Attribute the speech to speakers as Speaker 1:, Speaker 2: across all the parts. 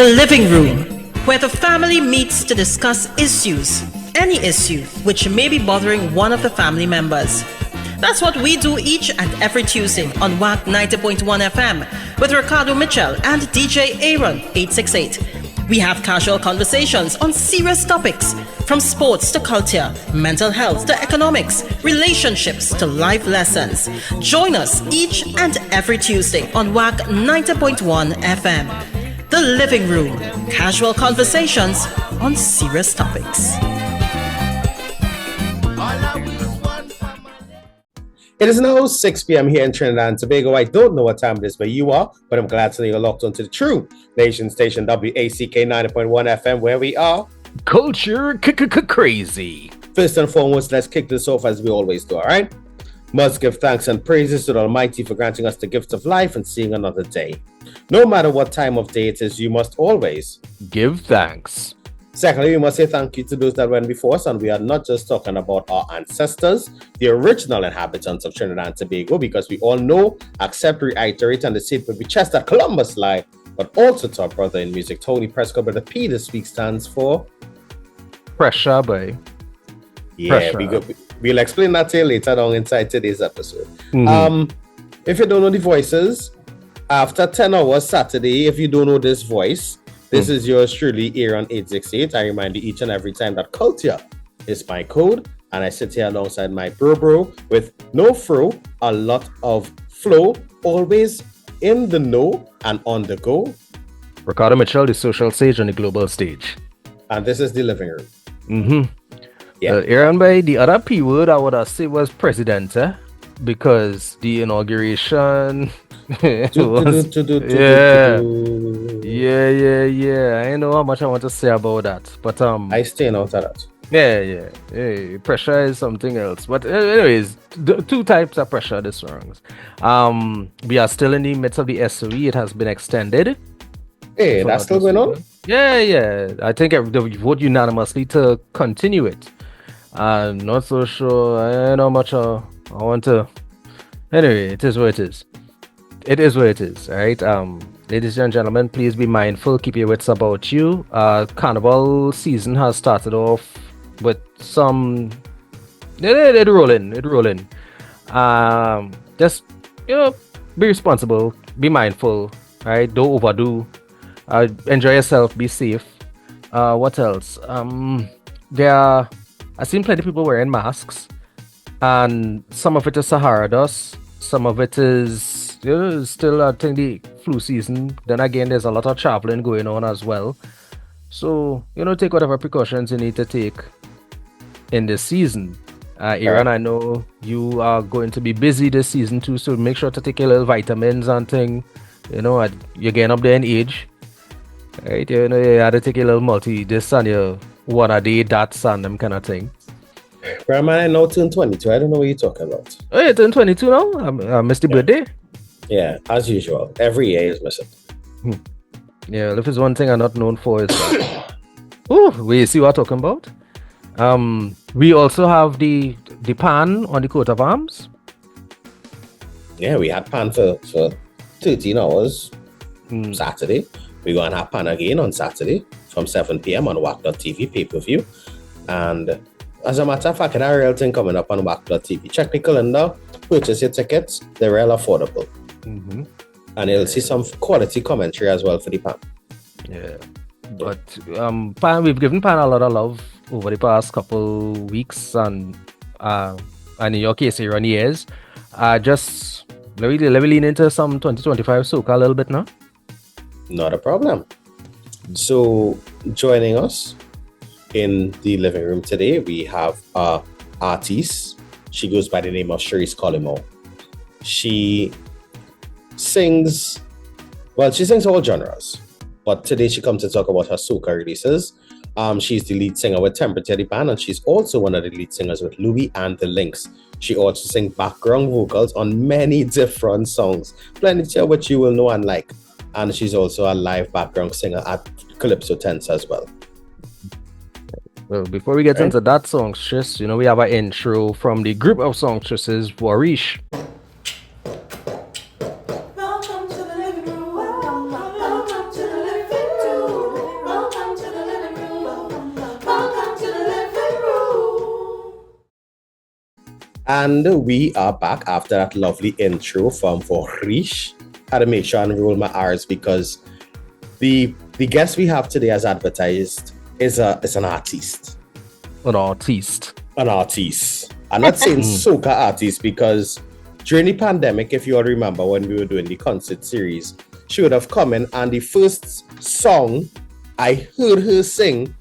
Speaker 1: The living room, where the family meets to discuss issues, any issue which may be bothering one of the family members. That's what we do each and every Tuesday on WACK 90.1 FM with Ricardo Mitchell and DJ Aaron 868. We have casual conversations on serious topics, from sports to culture, mental health to economics, relationships to life lessons. Join us each and every Tuesday on WACK 90.1 FM. The living room, casual conversations on serious topics.
Speaker 2: It is now 6 p.m. here in Trinidad and Tobago. I don't know what time it is where you are, but I'm glad to know you're locked onto the true nation station WACK 90.1 FM, where we are
Speaker 3: culture crazy.
Speaker 2: First and foremost, let's kick this off as we always do, all right? Must give thanks and praises to the Almighty for granting us the gift of life and seeing another day. No matter what time of day it is, you must always
Speaker 3: give thanks.
Speaker 2: Secondly, we must say thank you to those that went before us, and we are not just talking about our ancestors, the original inhabitants of Trinidad and Tobago, because we all know, accept, reiterate, and the state will be chest that Columbus lie, but also to our brother in music, Tony Prescott, but the P this week stands for
Speaker 3: Pressure, boy.
Speaker 2: Yeah, we'll explain that to you later on inside today's episode.
Speaker 3: Mm-hmm.
Speaker 2: If you don't know the voices, after 10 hours Saturday, if you don't know this voice, this is yours truly, Aaron 868. I remind you each and every time that culture is my code, and I sit here alongside my bro with no fro, a lot of flow, always in the know and on the go.
Speaker 3: Ricardo Mitchell, the social sage on the global stage.
Speaker 2: And this is the living room.
Speaker 3: Mm-hmm.
Speaker 2: Yeah.
Speaker 3: Aaron, by the other P word, I would say was president, because the inauguration was, yeah. I know how much I want to say about that, but
Speaker 2: I staying out of that.
Speaker 3: Yeah. Hey, pressure is something else. But anyways, two types of pressure. This songs. We are still in the midst of the SOE. It has been extended.
Speaker 2: Hey, that's still going on?
Speaker 3: Yeah. I think they vote unanimously to continue it. I'm not so sure. I don't know much. I want to. Anyway, it is what it is. It is what it is. All right. Ladies and gentlemen, please be mindful. Keep your wits about you. Carnival season has started off with some. It rolling. Just be responsible. Be mindful. All right. Don't overdo. Enjoy yourself. Be safe. What else? I've seen plenty of people wearing masks, and some of it is Sahara dust. Some of it is still, I think, the flu season. Then again, there's a lot of traveling going on as well. So, take whatever precautions you need to take in this season. Aaron, I know you are going to be busy this season too, so make sure to take your little vitamins and thing. You're getting up there in age. Right? You have to take your little multi, this and your one a day, that's and them kind of thing.
Speaker 2: Grandma, I now turn 22. I don't know what you're talking about.
Speaker 3: Oh, you turn 22 now? I missed the birthday?
Speaker 2: Yeah, as usual. Every year is missing.
Speaker 3: Yeah, if it's one thing I'm not known for, is we see what I'm talking about. We also have the pan on the coat of arms.
Speaker 2: Yeah, we had pan for 13 hours Saturday. We're going to have pan again on Saturday from 7 p.m. on WACK.tv pay-per-view. And as a matter of fact, there are real thing coming up on WACK.tv. Check the calendar, purchase your tickets. They're real affordable.
Speaker 3: Mm-hmm.
Speaker 2: And you'll see some quality commentary as well for the pan.
Speaker 3: Yeah. But pan, we've given pan a lot of love over the past couple weeks and in your case, Aaron, years. Just let me lean into some 2025 soca a little bit now.
Speaker 2: Not a problem. So joining us in the living room today, we have an artist. She goes by the name of Sherisse Collymore. She sings all genres, but today she comes to talk about her soca releases. She's the lead singer with Temperature the band, and she's also one of the lead singers with Louie and the Lynx. She also sings background vocals on many different songs, plenty of which you will know and like. And she's also a live background singer at Calypso Tents as well.
Speaker 3: Well, before we get into that songstress, we have an intro from the group of songstresses, Warish.
Speaker 4: Welcome to the living room. Welcome to the living room.
Speaker 2: And we are back after that lovely intro from Rish. Had to make sure and roll my R's because the guest we have today, as advertised, is an artist.
Speaker 3: An artist.
Speaker 2: An artist. I'm not saying soca artist because during the pandemic, if you all remember when we were doing the concert series, she would have come in and the first song I heard her sing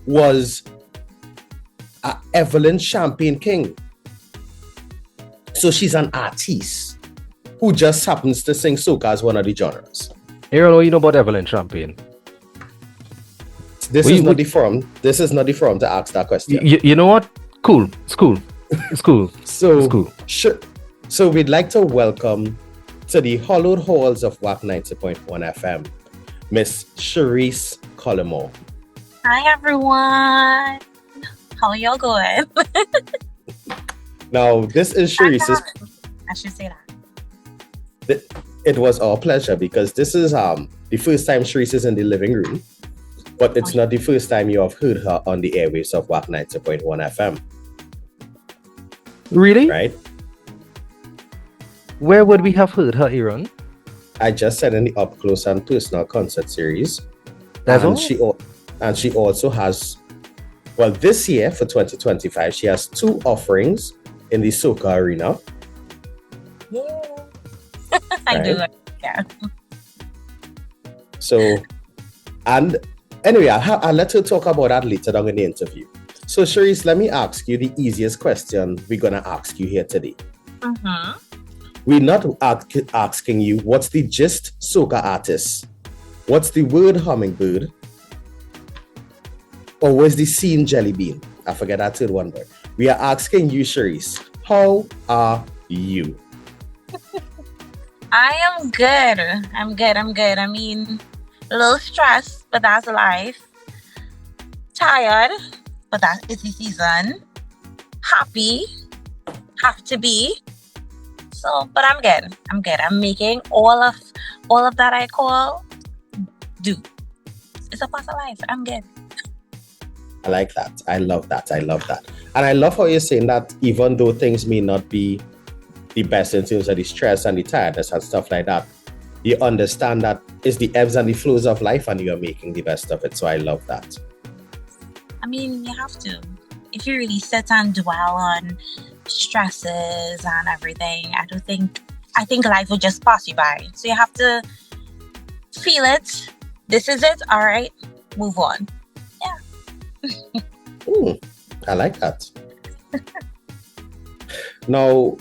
Speaker 2: was Evelyn Champagne King. So she's an artist who just happens to sing soca as one of the genres.
Speaker 3: Aaron, what you know about Evelyn Champagne?
Speaker 2: This is not the forum to ask that question.
Speaker 3: You know what? Cool. It's cool. It's cool.
Speaker 2: So,
Speaker 3: it's cool.
Speaker 2: So we'd like to welcome to the hollowed halls of WACK 90.1 FM, Miss Sherisse Collymore.
Speaker 4: Hi, everyone. How are y'all going?
Speaker 2: Now, this is Sherisse's...
Speaker 4: I should say that.
Speaker 2: It was our pleasure because this is the first time Sherisse is in the living room, but it's not the first time you have heard her on the airwaves of WACK 90.1 FM.
Speaker 3: Really?
Speaker 2: Right?
Speaker 3: Where would we have heard her, Aaron?
Speaker 2: I just said in the Up Close and Personal concert series.
Speaker 3: That's all?
Speaker 2: And she also has, well, this year for 2025, she has 2 offerings in the soca arena.
Speaker 4: Yeah. I do it. Yeah.
Speaker 2: So, and anyway, I'll let her talk about that later on in the interview. So, Sherisse, let me ask you the easiest question we're going to ask you here today.
Speaker 4: Mm-hmm.
Speaker 2: We're not asking you what's the gist soca artist, what's the word hummingbird, or where's the scene jelly bean? I forget that third one, but we are asking you, Sherisse, how are you?
Speaker 4: I am good. I'm good. I mean, a little stressed, but that's life. Tired, but that is the season. Happy, have to be. So, but I'm good. I'm making all of that I call do. It's a part of life. I'm good.
Speaker 2: I like that. I love that. And I love how you're saying that even though things may not be the best in terms of the stress and the tiredness and stuff like that, you understand that it's the ebbs and the flows of life and you're making the best of it. So I love that.
Speaker 4: I mean, you have to. If you really sit and dwell on stresses and everything, I think life will just pass you by. So you have to feel it. This is it. All right. Move on. Yeah.
Speaker 2: I like that. Now,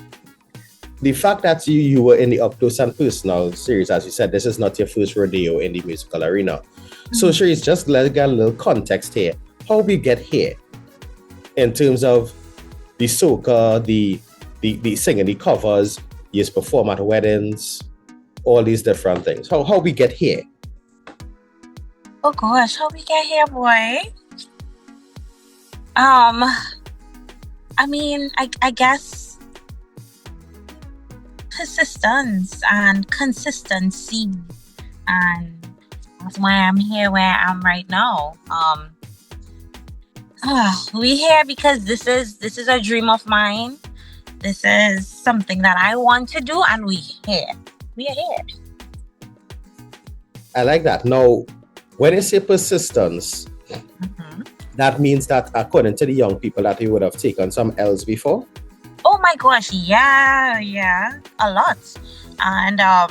Speaker 2: the fact that you were in the Up Close and Personal series, as you said, this is not your first rodeo in the musical arena. Mm-hmm. So, Sherisse, just let's get a little context here. How we get here in terms of the soca, the singing, the covers, you perform at weddings, all these different things. How we get here?
Speaker 4: Oh gosh, how we get here, boy? I mean, I guess persistence and consistency, and that's why I'm here where I am right now. We here because this is a dream of mine. This is something that I want to do, and we are here.
Speaker 2: I like that. Now, when you say persistence, that means that according to the young people that you would have taken some L's before?
Speaker 4: Oh my gosh, yeah, a lot. And I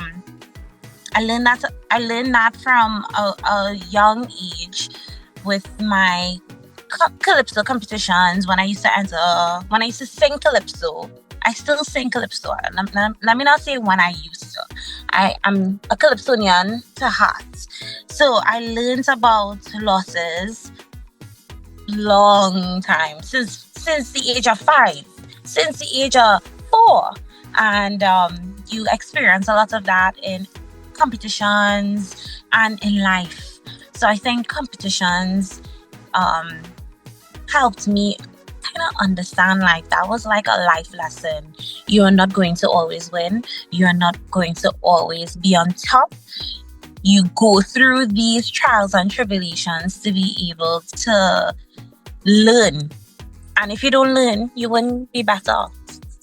Speaker 4: learned that from a young age with my calypso competitions. When I used to sing calypso, I still sing calypso. Let me not say when I used to. I'm a calypsonian to heart. So I learned about losses long time, since the age of 5, since the age of 4. And you experience a lot of that in competitions and in life. So I think competitions helped me kind of understand, like, that was like a life lesson. You're not going to always win. You're not going to always be on top. You go through these trials and tribulations to be able to learn. And if you don't learn, you wouldn't be better off.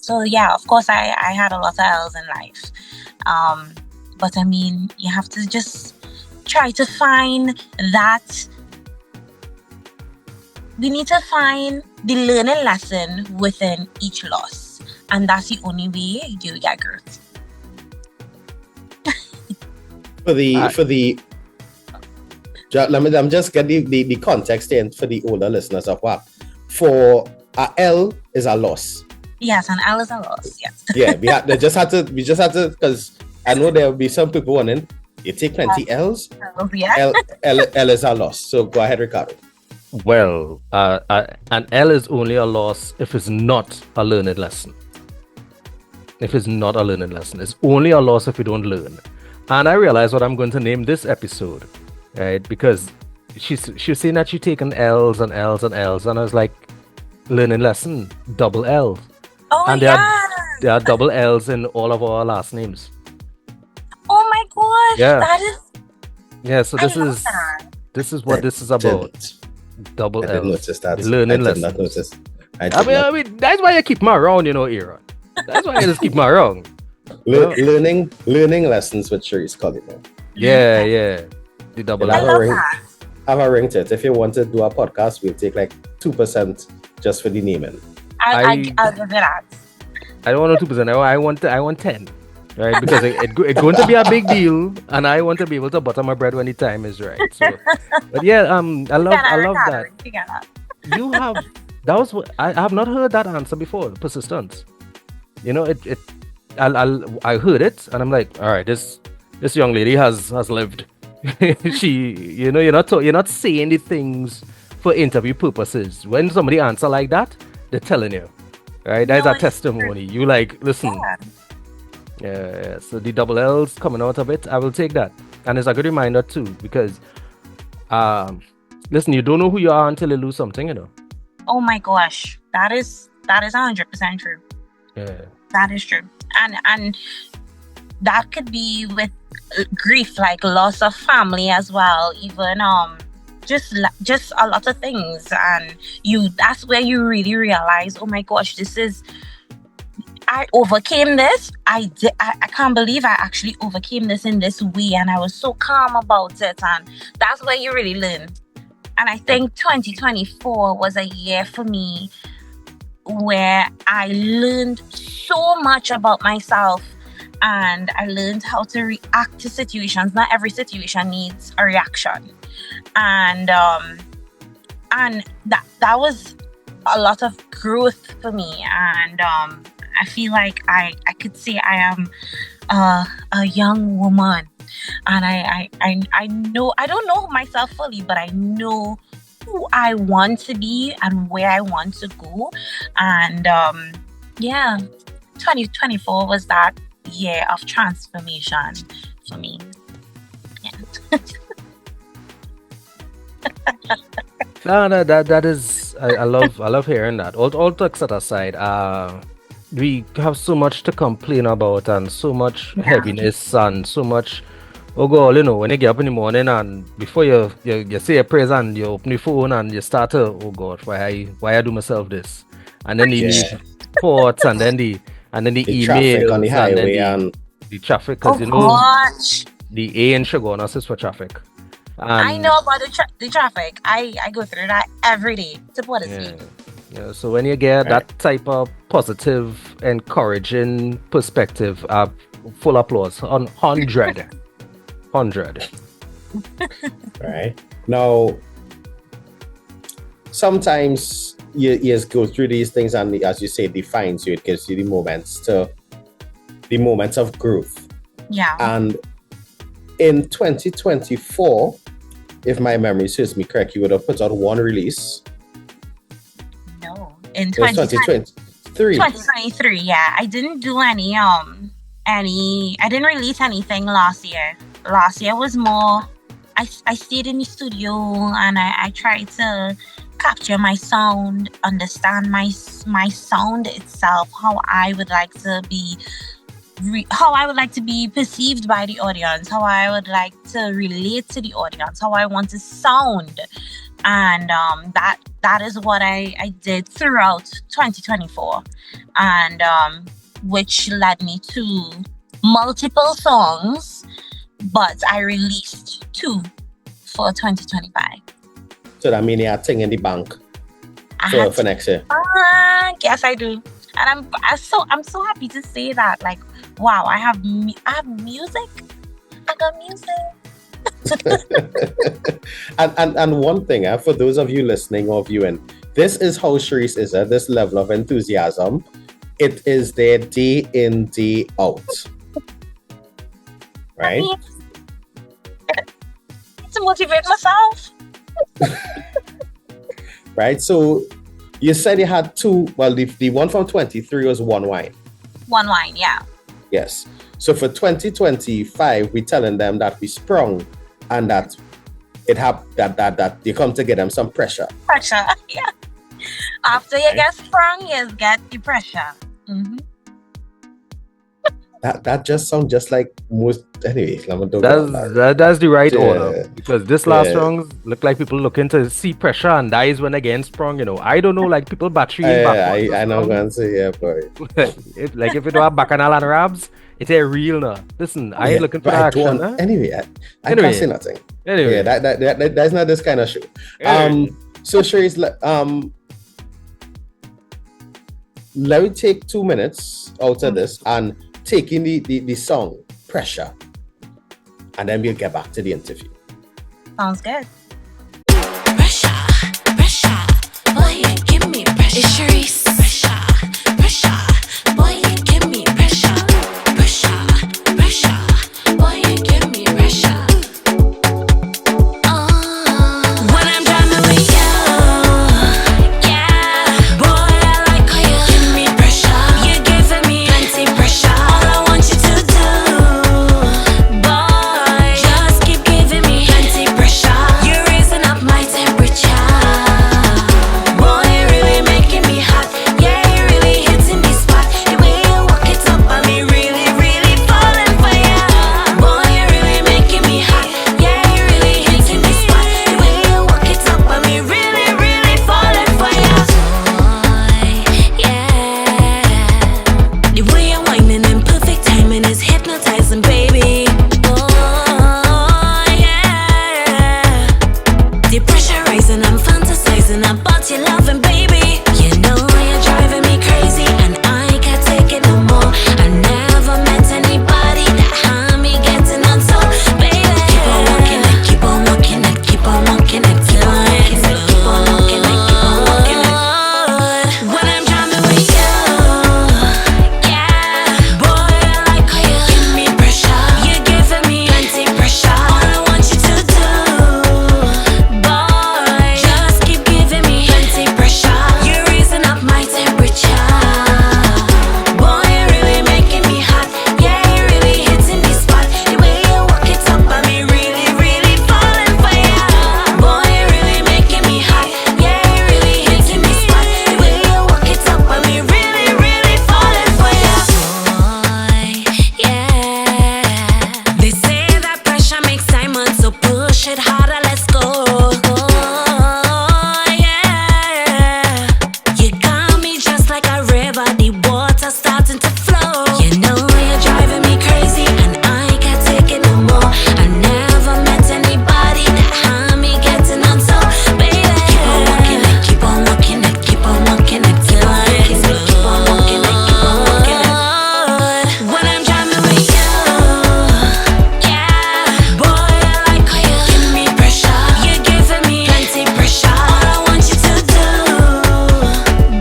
Speaker 4: So yeah, of course I had a lot of L's in life. But I mean, you have to just try to find that. We need to find the learning lesson within each loss. And that's the only way you get growth.
Speaker 2: Let me just get the context in for the older listeners of WACK. For a L is a loss.
Speaker 4: Yes, an L is a loss. Yes.
Speaker 2: Yeah, we just had to because I know there will be some people wanting. You take plenty L's.
Speaker 4: Yeah.
Speaker 2: L is a loss. So go ahead, Ricardo.
Speaker 3: Well, an L is only a loss if it's not a learning lesson. If it's not a learning lesson, it's only a loss if you don't learn. And I realize what I'm going to name this episode, right? Because she's saying that she's taken L's and L's and L's, and I was like, learning lesson, double L's.
Speaker 4: Oh,
Speaker 3: and there are double L's in all of our last names.
Speaker 4: Oh my gosh!
Speaker 3: Yeah.
Speaker 4: That is.
Speaker 3: Yeah. So this is what this is about. Double L's.
Speaker 2: I didn't notice that.
Speaker 3: Learning lesson.
Speaker 2: I did not notice.
Speaker 3: I mean, that's why you keep me around, Aaron. That's why I just keep me around.
Speaker 2: Learning lessons with Sherisse Collymore.
Speaker 3: Yeah. The double
Speaker 2: Have
Speaker 3: L.
Speaker 2: a ring to it. If you want to do a podcast, we'll take like 2% just for the naming.
Speaker 4: I'll give it that.
Speaker 3: I don't want 2%. I want 10. Right? Because it's going to be a big deal, and I want to be able to butter my bread when the time is right. So, but yeah, I love that. You have that was what I have not heard that answer before. Persistence. I heard it, and I'm like, all right, this young lady has lived. You're not saying the things for interview purposes. When somebody answer like that, they're telling you, right? That's a testimony. You like, listen. Yeah. So the double L's coming out of it, I will take that, and it's a good reminder too, because, listen, you don't know who you are until you lose something,
Speaker 4: Oh my gosh, that is 100% true.
Speaker 3: Yeah.
Speaker 4: That is true, and that could be with grief, like loss of family as well, even just a lot of things, and that's where you really realize, oh my gosh, I overcame this. I can't believe I actually overcame this in this way, and I was so calm about it, and that's where you really learn. And I think 2024 was a year for me where I learned so much about myself, and I learned how to react to situations. Not every situation needs a reaction, and that was a lot of growth for me. And I feel like I could say I am a young woman, and I know, I don't know myself fully, but I know who I want to be and where I want to go. And 2024 was that year of transformation for me. Yeah.
Speaker 3: No, that is, I love hearing that. All talks aside, we have so much to complain about, and so much heaviness, and so much. Oh God, when you get up in the morning and before you say a prayer and you open the phone and you start to, oh God, why I do myself this, and then the thoughts, and then the email
Speaker 2: on the highway, and
Speaker 3: the traffic, because the A in Chagonas is for traffic.
Speaker 4: I know about the traffic. I go through that every day to put it speed.
Speaker 3: Yeah, so when you get that type of positive, encouraging perspective, full applause on 100.
Speaker 2: Right. Now, sometimes you just go through these things, and as you say, defines you. It gives you the moments of growth.
Speaker 4: Yeah.
Speaker 2: And in 2024, if my memory serves me correct, you would have put out one release.
Speaker 4: No, in 2023. 2023, yeah. I didn't do any. I didn't release anything last year. Last year was more, I stayed in the studio, and I tried to capture my sound, understand my sound itself, how I would like to be perceived by the audience, how I would like to relate to the audience, how I want to sound. and that is what I did throughout 2024, and which led me to multiple songs, but I released 2 for 2025.
Speaker 2: So that means you have thing in the bank for next year.
Speaker 4: Yes, I do, and I'm so happy to say that. Like, wow, I have music. I got music.
Speaker 2: and one thing, for those of you listening or viewing, this is how Sherisse is at this level of enthusiasm. It is their day in, day out. Right?
Speaker 4: To motivate myself.
Speaker 2: Right? So you said you had 2. Well, the one from 23 was one wine.
Speaker 4: One wine, yeah.
Speaker 2: Yes. So for 2025, we're telling them that we sprung and that that you come to get them some pressure.
Speaker 4: Pressure, yeah. After you get sprung, you get the pressure. Mm-hmm.
Speaker 2: That just sounds just like most. Anyway,
Speaker 3: that's the right order, because this last song look like people looking to see pressure, and that is when again sprung. I don't know, like people battery.
Speaker 2: I know what I'm saying, boy.
Speaker 3: Like if it were bacchanal and rabs, it's a real no. Listen, I ain't looking for action.
Speaker 2: Anyway, I can't say nothing.
Speaker 3: Anyway,
Speaker 2: that's not this kind of show.
Speaker 3: Anyway.
Speaker 2: So Sherisse, let me take 2 minutes out of this and take in the song Pressure, and then we'll get back to the interview.
Speaker 4: Sounds good.
Speaker 5: Pressure, boy, you give me pressure. It's Sherisse. Pressure, boy, you give me pressure. Pressure, boy, you give me pressure. When I'm driving with you, yeah, boy, I like how you give me pressure. You're giving me plenty pressure. All I want you to do, boy, just keep giving me plenty pressure. You're raising up my temperature. Boy, you're really making me hot. Yeah, you're really hitting the spot. The way you walk it up on me, really, really falling for ya. Boy, you're really making me hot. Yeah, you're really hitting the spot. The way you walk it up on me, really, really falling for ya. Boy, yeah. The way you're whining in perfect timing is hypnotizing, baby. Oh, yeah. The pressure rising, I'm fantasizing about your loving, baby. You know you're driving me crazy, and I can't take it no more. I never met anybody that had me getting on so, baby. Keep on walking it, keep on walking it, keep on walking it, keep on walking it, keep on walking it, keep on walking it. When I'm driving with you, yeah, boy, I like how you give me pressure. You're giving me plenty pressure. All I want you to do, boy, just keep giving me plenty pressure. You're raising up my temperature. Boy, you're really making me hot. Yeah, you're really hitting the spot. The way you walk it up on me, really, really falling for ya. Boy, you're really making me hot. Yeah, you're really hitting the spot. The way you walk it up on me, really, really falling for ya. Boy, yeah. They say that pressure makes diamonds, so push it harder, let's go. Oh, yeah. You got me just like a river, the water starting to flow. You know you're driving me crazy, and I can't take it no more. I never met anybody that had me getting on so, baby. Keep on walking it, keep on walking it, keep on walking it, keep on walking it, keep on walking it, keep on walking it. When I'm driving with you, yeah, boy, I like how you give me pressure. You're giving me plenty pressure. All I want you to do,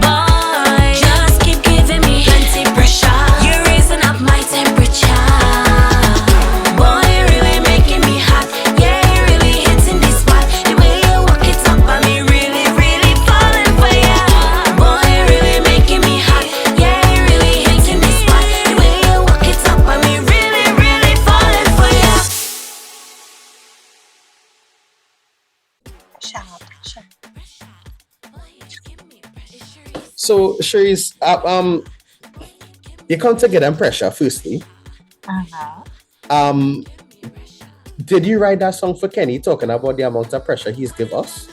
Speaker 5: boy, just keep giving me plenty pressure. You're raising up my temperature. Boy, you're really making me hot. Yeah, you're really hitting the spot. The way you walk it up on me, really, really falling for ya. Boy, you're really making me hot. Yeah, you're really hitting the spot. The way you walk it up on me, really, really falling for ya.
Speaker 4: Pressure.
Speaker 2: So Sherisse, you come to get them pressure. Firstly,
Speaker 4: Uh-huh.
Speaker 2: did you write that song for Kenny, talking about the amount of pressure he's give us?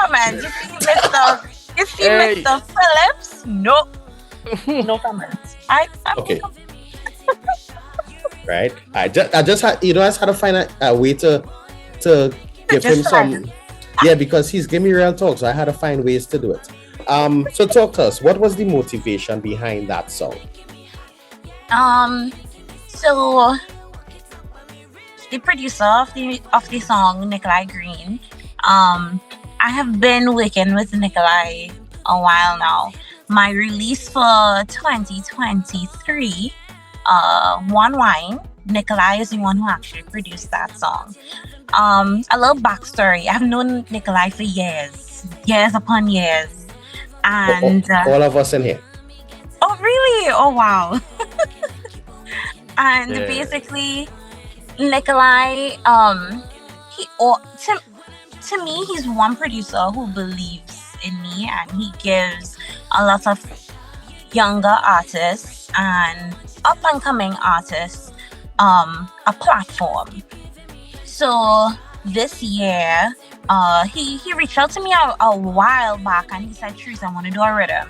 Speaker 4: comment. You see
Speaker 3: Hey.
Speaker 4: Mr. Phillips? No. No comment. I
Speaker 2: Okay. Right. I just had I just had to find a way to give him
Speaker 4: Just
Speaker 2: some. Yeah, because he's giving me real talk, so I had to find ways to do it. So talk to us. What was the motivation behind that song?
Speaker 4: So the producer of the song, Nikolai Green, I have been working with Nikolai a while now. My release for 2023, One Wine, Nikolai is the one who actually produced that song. A little backstory. I've known Nikolai for years upon years. And
Speaker 2: all of us in here.
Speaker 4: oh really? Oh wow. And
Speaker 3: Yeah.
Speaker 4: basically Nikolai, to me, he's one producer who believes in me, and he gives a lot of younger artists and up and coming artists a platform. So this year, he reached out to me a while back, and he said, "Sherisse, I want to do a rhythm."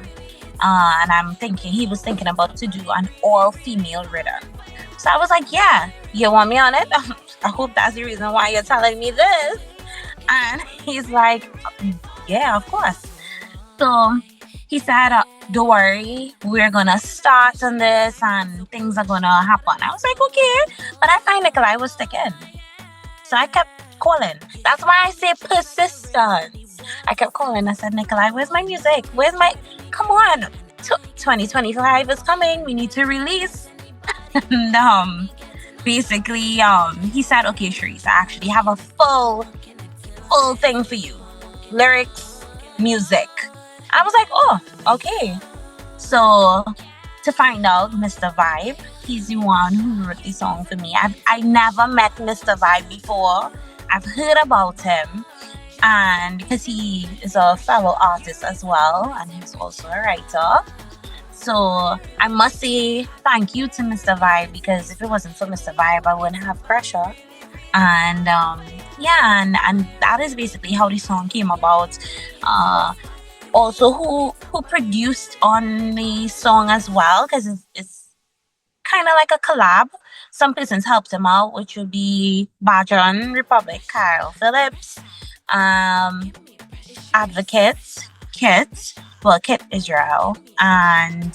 Speaker 4: And he was thinking about to do an all-female rhythm. So I was like, yeah, you want me on it? I hope that's the reason why you're telling me this. And he's like, yeah, of course. So he said, don't worry, we're going to start on this and things are going to happen. I was like, okay. But I find Nikolai was sticking. So I kept calling. That's why I say persistence. I kept calling. I said, Nikolai, where's my music? Come on. 2025 is coming. We need to release. And basically, he said, okay, Sherisse, I actually have a full thing for you. Lyrics, music. I was like, oh, okay. So to find out, Mr. Vibe, he's the one who wrote the song for me. I never met Mr. Vibe before. I've heard about him, and because he is a fellow artist as well, and he's also a writer. So I must say thank you to Mr. Vibe, because if it wasn't for Mr. Vibe, I wouldn't have pressure. And and that is basically how the song came about. Also, who produced on the song as well, because it's kind of like a collab. Some persons helped him out, which would be Bajan Republic, Kyle Phillips, Advocate, Kit Israel, and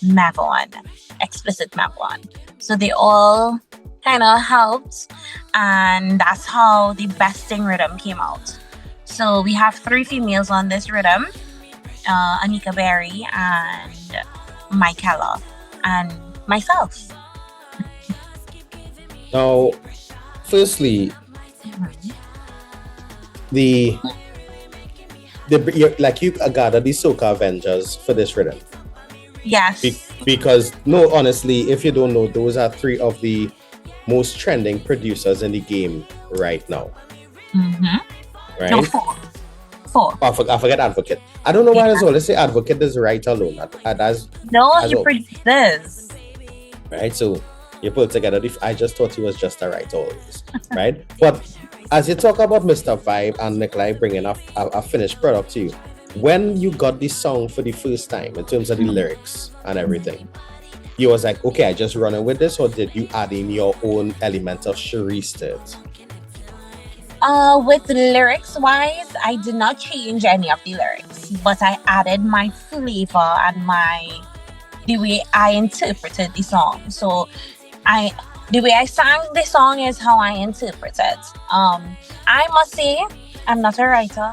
Speaker 4: Mavon, Explicit Mavon. So they all kind of helped, and that's how the Besting rhythm came out. So we have 3 females on this rhythm, Anika Berry and Michaela and myself.
Speaker 2: Now, firstly, you gathered the Soca Avengers for this rhythm.
Speaker 4: Yes.
Speaker 2: Because no, honestly, if you don't know, those are 3 of the most trending producers in the game right now. Right?
Speaker 4: No, 4.
Speaker 2: I forget Advocate. I don't know why I always say Advocate is right alone.
Speaker 4: He produced this.
Speaker 2: Right? So you put together. I just thought he was just a writer always. Right? But as you talk about Mr. Vibe and Nikolai bringing a finished product to you, when you got this song for the first time in terms of the lyrics and everything, you was like, okay, I just running with this, or did you add in your own element of Sherisse to it?
Speaker 4: With lyrics wise, I did not change any of the lyrics, but I added my flavor and the way I interpreted the song. So the way I sang the song is how I interpret it. I must say, I'm not a writer.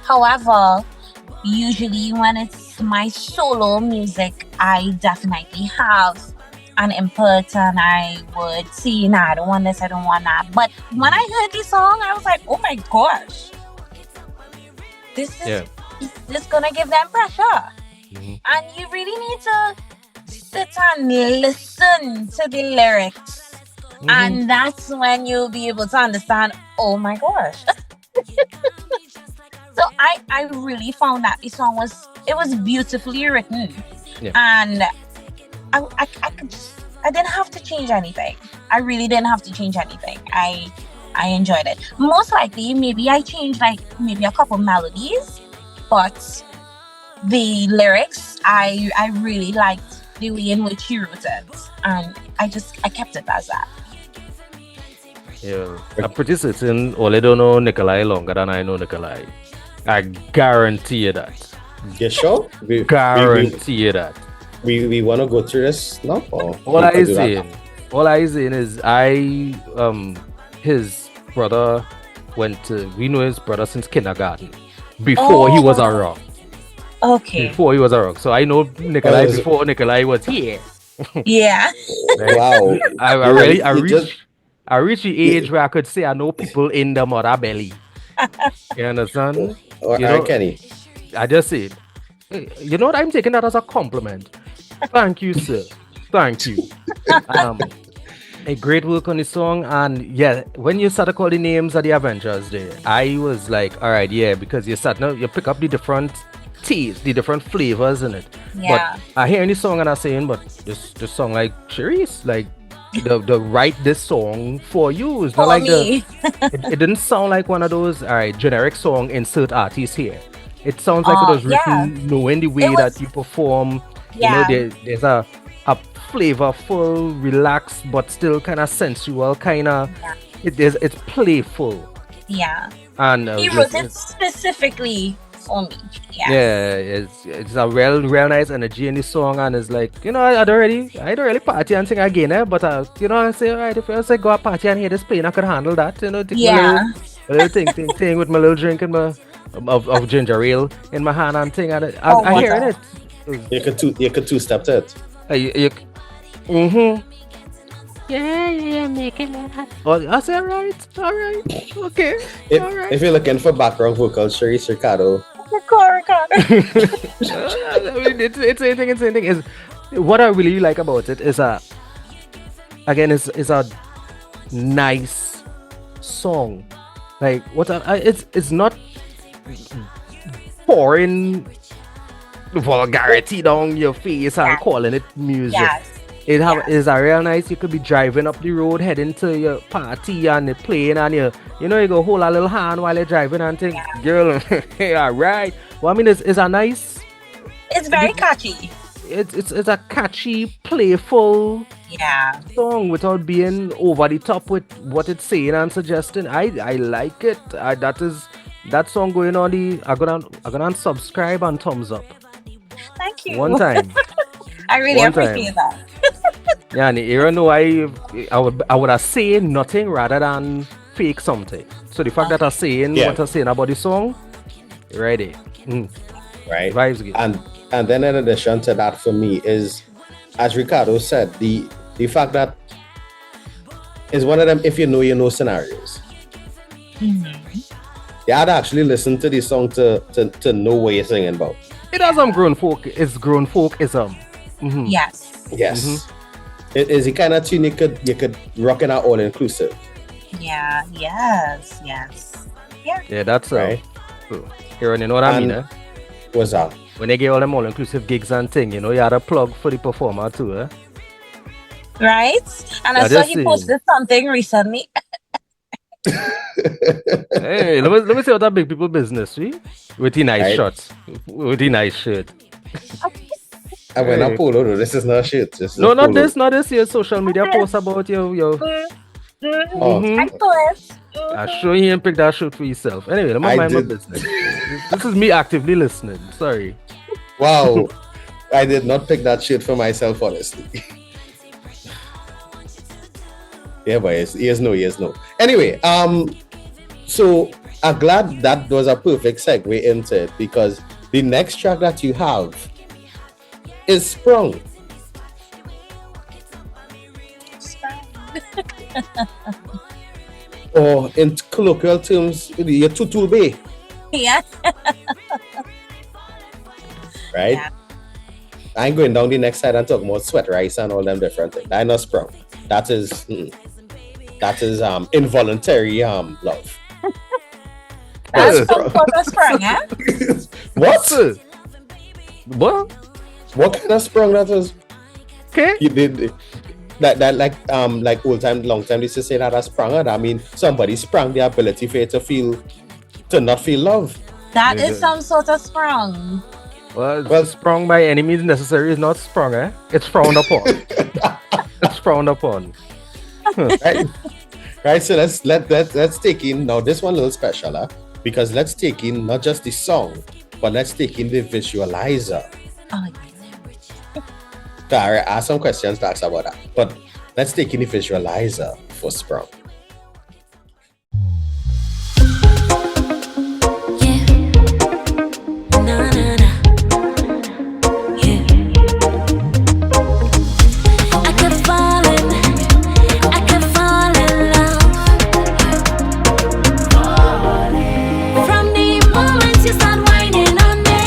Speaker 4: However, usually when it's my solo music, I definitely have an input, and I would see, I don't want this, I don't want that. But when I heard the song, I was like, oh my gosh, this is gonna give them pressure. And you really need to sit and listen to the lyrics, and that's when you'll be able to understand, oh my gosh. So I really found that the song was beautifully written, and I didn't have to change anything. I really didn't have to change anything. I I enjoyed it. Most likely, maybe I changed like maybe a couple melodies, but the lyrics, I really liked the way in which he wrote it, and I kept it as that.
Speaker 3: Yeah, I'm pretty certain Ole don't know Nikolai longer than I know Nikolai. I guarantee you that.
Speaker 2: You sure?
Speaker 3: Guarantee you that.
Speaker 2: We want to go through this now? Or
Speaker 3: All
Speaker 2: we
Speaker 3: I
Speaker 2: could do that
Speaker 3: saying is his brother we know his brother since kindergarten. Before he was around.
Speaker 4: Okay.
Speaker 3: Before he was around. So I know Nikolai
Speaker 2: Oh,
Speaker 3: before Nikolai was here.
Speaker 4: Yeah.
Speaker 3: Like,
Speaker 2: Wow.
Speaker 3: I reached the age where I could say I know people in the mother belly. You understand?
Speaker 2: Or
Speaker 3: You know,
Speaker 2: Kenny.
Speaker 3: I just said, you know what? I'm taking that as a compliment. Thank you, sir. Thank you. A great work on the song, and yeah, when you started calling the names of the Avengers there, I was like, all right, yeah, because you pick up the different teas, the different flavors in it.
Speaker 4: Yeah.
Speaker 3: But I hear the song and I'm saying, but this song like Sherisse, like the write this song for you. It's not
Speaker 4: For
Speaker 3: like
Speaker 4: me.
Speaker 3: it didn't sound like one of those all right generic song insert artists here. It sounds like it was written knowing the way that you perform.
Speaker 4: Yeah.
Speaker 3: You know, there's a flavorful, relaxed, but still kind of sensual, kind of. It's playful.
Speaker 4: Yeah.
Speaker 3: And
Speaker 4: He wrote it specifically for me. Yeah.
Speaker 3: yeah, it's a real nice energy in the song, and it's like, you know, I don't really party and sing again, but you know, I say, all right, if I say go a party and hear this playing, I could handle that, you know, take my little thing with my little drink and my of ginger ale in my hand and thing, and I hear it.
Speaker 2: You could two-step to it.
Speaker 3: Yeah, making that. Oh, I say, all right, okay, all right.
Speaker 2: If you're looking for background vocals, Sherisse Ricardo.
Speaker 3: I mean, it's anything. Is what I really like about it is again, is a nice song. Like it's not pouring vulgarity down your face and calling it music.
Speaker 4: Yes.
Speaker 3: It is a real nice. You could be driving up the road, heading to your party and the plane, and you know you go hold a little hand while you're driving and think, girl, all right. Well, I mean, it's a nice.
Speaker 4: It's very catchy.
Speaker 3: It's a catchy, playful song without being over the top with what it's saying and suggesting. I like it. That song going on the. I'm gonna subscribe and thumbs up.
Speaker 4: Thank you.
Speaker 3: One time.
Speaker 4: I really appreciate that.
Speaker 3: Yeah, and Aaron know I would have said nothing rather than fake something. So the fact that I'm saying what I'm saying about the song, ready.
Speaker 2: Right.
Speaker 3: Vibes good.
Speaker 2: And then in addition to that, for me is, as Ricardo said, the fact that is one of them if you know scenarios.
Speaker 4: Mm-hmm.
Speaker 2: You had to actually listen to the song to know what you're singing about.
Speaker 3: It has some grown folkism. Mm-hmm.
Speaker 4: Yes.
Speaker 2: Yes. It is the kind of tune you could rock in all inclusive.
Speaker 4: Yeah. Yes.
Speaker 3: Yeah, that's
Speaker 2: right.
Speaker 3: Aaron, you know what I mean, eh?
Speaker 2: What's that?
Speaker 3: When they get all them all-inclusive gigs and thing, you know, you had a plug for the performer too, eh?
Speaker 4: Right? And I saw he posted something recently.
Speaker 3: Hey, let me see what that big people business, see? With the nice shots. With the nice shirt.
Speaker 2: I went up polo though. This is not shit.
Speaker 3: No, not this. Your social media post about your.
Speaker 4: I saw it.
Speaker 3: I sure you didn't pick that shirt for yourself. Anyway, let me mind my business. This is me actively listening. Sorry.
Speaker 2: Wow. I did not pick that shit for myself, honestly. Yeah, but yes, no. Anyway, so I'm glad that was a perfect segue into it, because the next track that you have is Sprung. Or in colloquial terms, you're Tutu Bay.
Speaker 4: Yeah.
Speaker 2: Right?
Speaker 4: Yeah.
Speaker 2: I ain't going down the next side and talking about sweat rice and all them different things. I know Sprung. That is involuntary love.
Speaker 4: That's sprung, eh?
Speaker 2: What?
Speaker 3: What?
Speaker 2: What kind of sprung that was?
Speaker 3: Okay.
Speaker 2: You did. that like old time, long time they used to say that as spranger. I mean somebody sprang the ability for you to not feel love.
Speaker 4: That
Speaker 3: Yeah,
Speaker 4: is some sort of sprung.
Speaker 3: Well, sprung by any means necessary is not sprung, eh? It's frowned upon. It's frowned upon.
Speaker 2: Right? Right, so let's take in now this one a little special, because let's take in not just the song, but let's take in the visualizer.
Speaker 4: Oh,
Speaker 2: I asked some questions to ask about that, but let's take in the visualizer for Sprung.
Speaker 5: Yeah. Na na na. Yeah. I could fall in love. From the moment you start whining on me,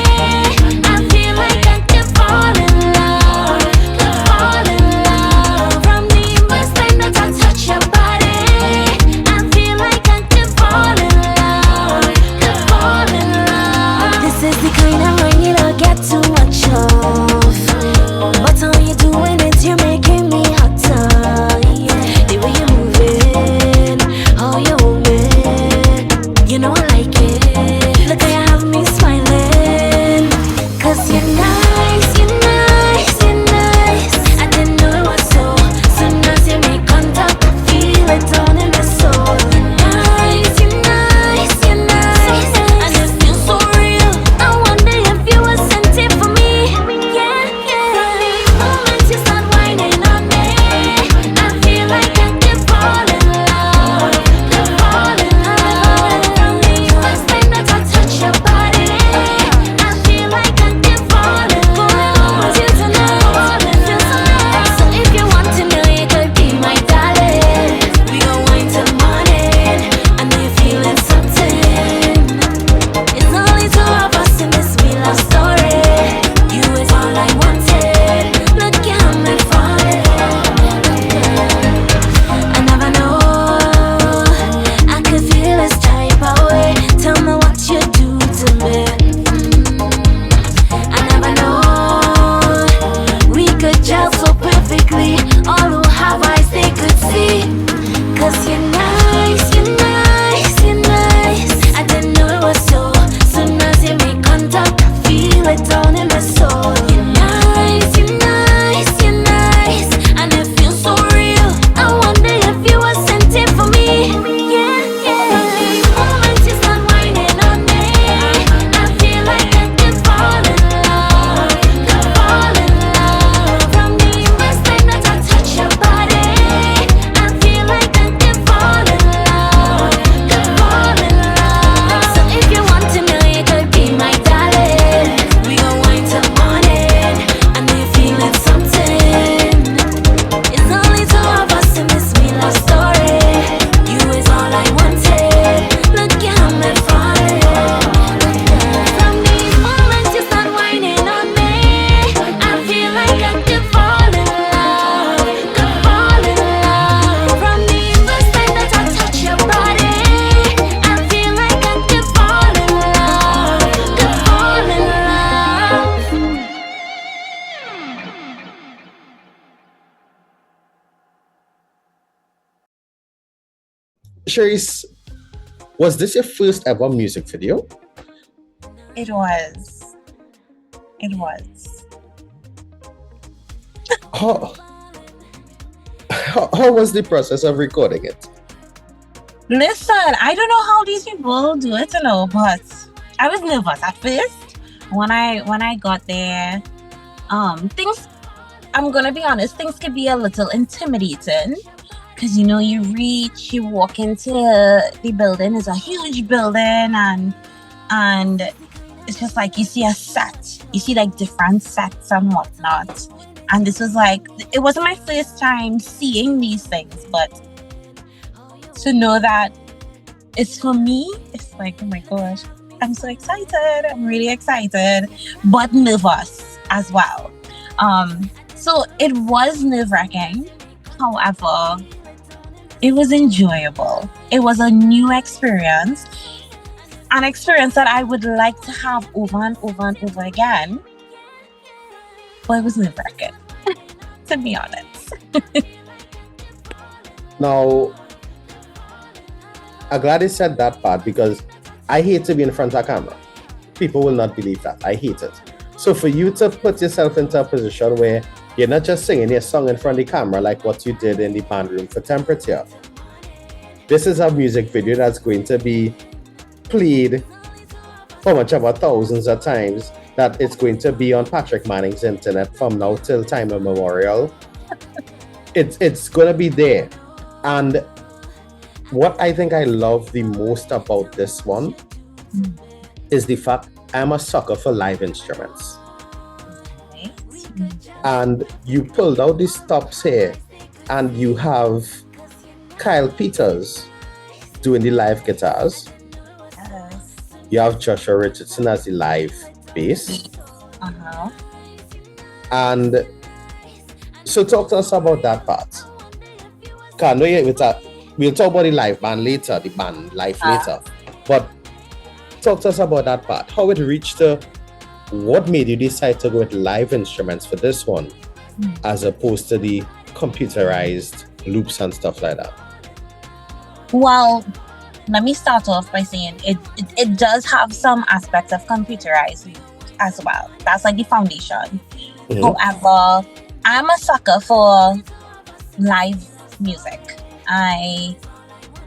Speaker 5: I feel like I could fall in love. Could fall in love. From the first time that I touch your body, I feel like I could fall in love. Could fall in love. This is the kind of wine you don't get too much of. But all you're doing is you're making me hotter. The way you're moving, how you hold me, you know I like it. Look how you have me smiling. 'Cause you're nice, you're nice, you're nice. I didn't know it was so. Soon as you make contact, I feel it down in my soul. You're nice, you're nice, you're nice. And it feels so real. I wonder if you were sent it for me. Yeah, yeah. From the moment you start whining on me, I feel like I could fall in love. Could fall in love. From the first time that I touch your body, I feel like I could fall in love with you tonight. It feels so nice. So if you want to know, you could be my darling. We gon' wine till morning. I know you're feeling something. It's only two of us in this real love story. You is all I wanted. Look, yeah, I'm falling. I never know. I could feel this type of way. Tell me what you do to me. I never know. We could gel so perfectly. All who have eyes, they could see. 'Cause you're nice, you're nice, you're nice. I didn't know it was so. Soon as you make contact, I feel it down in my soul. You're nice, you're nice, you're nice. And it feels so real. I wonder if you were sent it for me. Yeah, yeah. From the moment you start whining on me, I feel like I could fall in love. Could fall in love. From the first time that I touch your body, I feel like I could fall in love. Could fall in love. So if you want to know, you could be my darling. We gon' wine till morning. I know you're feeling something. It's only two of us in this real love story. You is all I wanted. Look, yeah, I'm falling. From the moment you start whining on me, I feel like I could fall in love. Could fall in love. From the first time that I touch your body, I feel like I could fall in love. Could fall in love.
Speaker 2: Sherisse, was this your first ever music video?
Speaker 4: it was. It was.
Speaker 2: How, how was the process of recording it?
Speaker 4: Listen, I don't know how these people do it, but I was nervous at first when I got there. Things. I'm gonna be honest. Things could be a little intimidating because you reach, you walk into the building. It's a huge building, and it's just like you see a set. You see like different sets and whatnot. And this was like, it wasn't my first time seeing these things, but to know that it's for me, it's like, oh my gosh, I'm so excited. I'm really excited, but nervous as well. So it was nerve-wracking. However, it was enjoyable. It was a new experience, an experience that I would like to have over and over and over again. But it was nerve-wracking, to be honest.
Speaker 2: Now, I'm glad you said that part because I hate to be in front of camera. People will not believe that. I hate it. So for you to put yourself into a position where you're not just singing your song in front of the camera like what you did in the band room for Temperature. This is a music video that's going to be played how much about thousands of times that it's going to be on Patrick Manning's internet from now till time immemorial. It's going to be there. And what I think I love the most about this one is the fact I'm a sucker for live instruments. And you pulled out the stops here and you have Kyle Peters doing the live guitars.
Speaker 4: Yes.
Speaker 2: You have Joshua Richardson as the live bass.
Speaker 4: Uh-huh.
Speaker 2: And so talk to us about that part. We'll talk about the live band later, the band live later. But talk to us about that part. How it reached to what made you decide to go with live instruments for this one as opposed to the computerized loops and stuff like that?
Speaker 4: Well, let me start off by saying it does have some aspects of computerized as well. That's like the foundation. However, I'm a sucker for live music.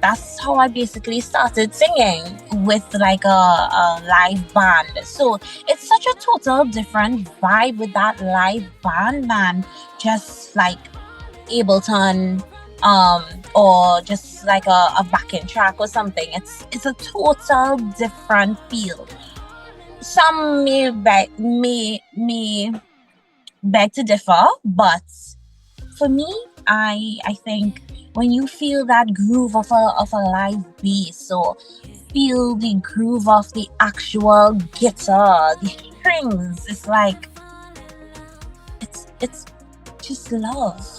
Speaker 4: That's how I basically started singing with like a live band. So it's such a total different vibe with that live band than just like Ableton or just like a backing track or something. It's a total different feel. Some may beg to differ, but for me, I think when you feel that groove of a live bass, so feel the groove of the actual guitar, the strings, it's like it's just love.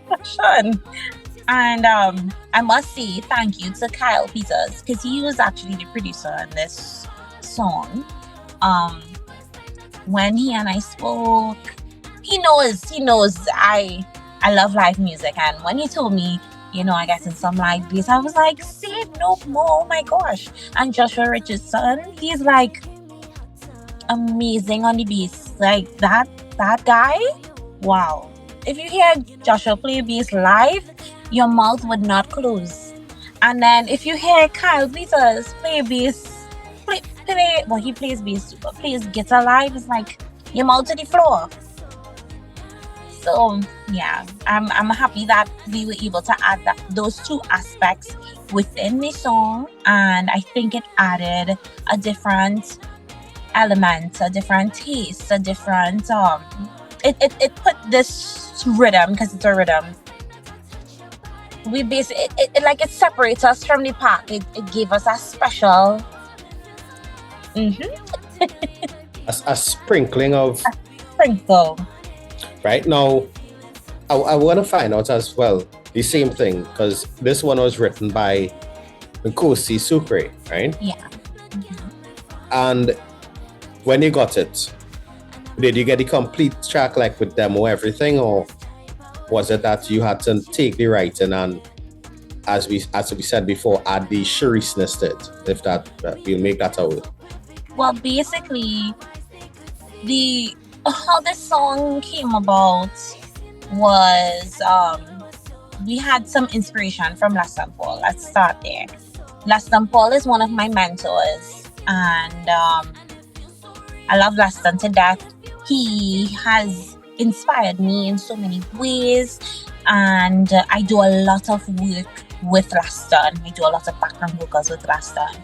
Speaker 4: Passion. And I must say thank you to Kyle Peters because he was actually the producer on this song. When he and I spoke, he knows I love live music, and when he told me, I guess in some live bass, I was like, say no more, oh my gosh. And Joshua Richardson, he's like amazing on the bass. Like that guy, wow. If you hear Joshua play bass live, your mouth would not close. And then if you hear Kyle Peters play bass, well, he plays bass too, but plays guitar live, it's like your mouth to the floor. So yeah, I'm happy that we were able to add those two aspects within the song, and I think it added a different element, a different taste, a different it put this rhythm, because it's a rhythm. We basically it separates us from the pack. It gave us a special
Speaker 2: a sprinkling of
Speaker 4: sprinkle.
Speaker 2: Right now, I want to find out as well the same thing, because this one was written by Nkosi Sucre, right?
Speaker 4: Yeah.
Speaker 2: And when you got it, did you get the complete track, like with demo everything, or was it that you had to take the writing and, as we said before, add the Sherisse to it? If that we'll make that out.
Speaker 4: Well, basically, how this song came about was we had some inspiration from Laston Paul. Let's start there. Laston Paul is one of my mentors, and I love Laston to death. He has inspired me in so many ways, and I do a lot of work with Laston. I do a lot of background vocals with Laston.